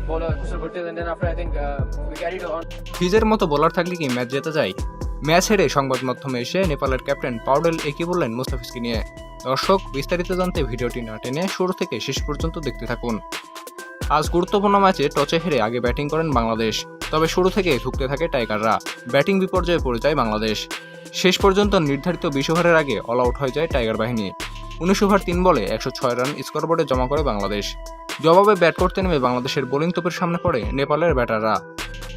bowler Kusal Bhuttel, and then after I think we carried on. ফিজের মতো bowler থাকলে কি match জেতা যায়? ম্যাচ হেরে সংবাদ মাধ্যমে এসে নেপালের ক্যাপ্টেন পাউডেল একই বললেন মুস্তাফিজকে নিয়ে। দর্শক, বিস্তারিত জানতে ভিডিওটি না টেনে শুরু থেকে শেষ পর্যন্ত দেখতে থাকুন। আজ গুরুত্বপূর্ণ ম্যাচে টসে হেরে আগে ব্যাটিং করেন বাংলাদেশ। তবে শুরু থেকে ধুঁকতে থাকে টাইগাররা। ব্যাটিং বিপর্যয়ে পড়ে যায় বাংলাদেশ। শেষ পর্যন্ত নির্ধারিত 20 ওভারের আগে অল আউট হয়ে যায় টাইগার বাহিনী। 19 ওভার 3 বলে 106 রান স্কোরবোর্ডে জমা করে বাংলাদেশ। জবাবে ব্যাট করতে নেমে বাংলাদেশের বোলিং তোপের সামনে পড়ে নেপালের ব্যাটাররা।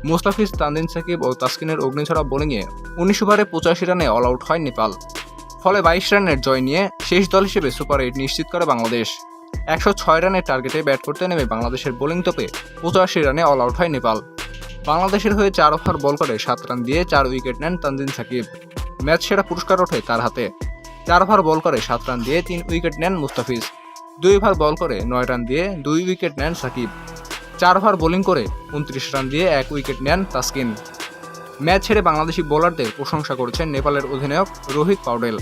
মুস্তাফিজ, তানজিম সাকিব ও তাসকিনের অগ্নিঝরা বোলিংয়ে 19 ওভারে 85 রানে অল আউট হয় নেপাল। ফলে 22 রানের জয় নিয়ে শেষ দল হিসেবে সুপার 8 নিশ্চিত করে বাংলাদেশ। 106 রানের টার্গেটে ব্যাট করতে নেমে বাংলাদেশের বোলিং তোপে 85 রানে অল আউট হয় নেপাল। বাংলাদেশের হয়ে 4 ওভার বল করে 7 রান দিয়ে 4 উইকেট নেন তানজিম সাকিব। ম্যাচ সেরা পুরস্কার ওঠে তার হাতে। 4 ওভার বল করে 7 রান দিয়ে 3 উইকেট নেন মুস্তাফিজ। 2 ওভার বল করে 9 রান দিয়ে 2 উইকেট নেন সাকিব। 4 ওভার বোলিং করে 29 রান দিয়ে 1 উইকেট নেন তাসকিন। ম্যাচ ছেড়ে বাংলাদেশি বোলারদের প্রশংসা করেছেন নেপালের অধিনায়ক রোহিত পাউডেল।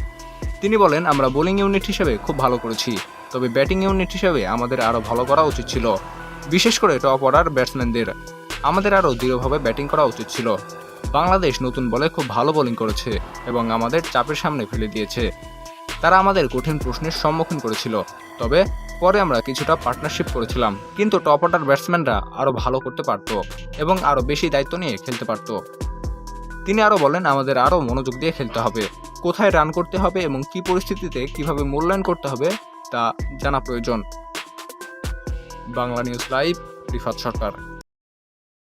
তিনি বলেন, আমরা বোলিং ইউনিট হিসেবে খুব ভালো করেছি, তবে ব্যাটিং ইউনিট হিসেবে আমাদের আরও ভালো করা উচিত ছিল। বিশেষ করে টপ অর্ডার ব্যাটসম্যানদের আমাদের আরও দৃঢ়ভাবে ব্যাটিং করা উচিত ছিল। বাংলাদেশ নতুন বলে খুব ভালো বোলিং করেছে এবং আমাদের চাপের সামনে ফেলে দিয়েছে। তারা আমাদের কঠিন প্রশ্নের সম্মুখীন করেছিল, তবে পরে আমরা কিছুটা পার্টনারশিপ করেছিলাম। কিন্তু টপ অর্ডার ব্যাটসম্যানরা আরও ভালো করতে পারত এবং আরও বেশি দায়িত্ব নিয়ে খেলতে পারত। তিনি আরও বলেন, আমাদের আরও মনোযোগ দিয়ে খেলতে হবে। কোথায় রান করতে হবে এবং কী পরিস্থিতিতে কিভাবে মূল্যায়ন করতে হবে তা জানা প্রয়োজন। বাংলা নিউজ লাইভ, রিফাত সরকার।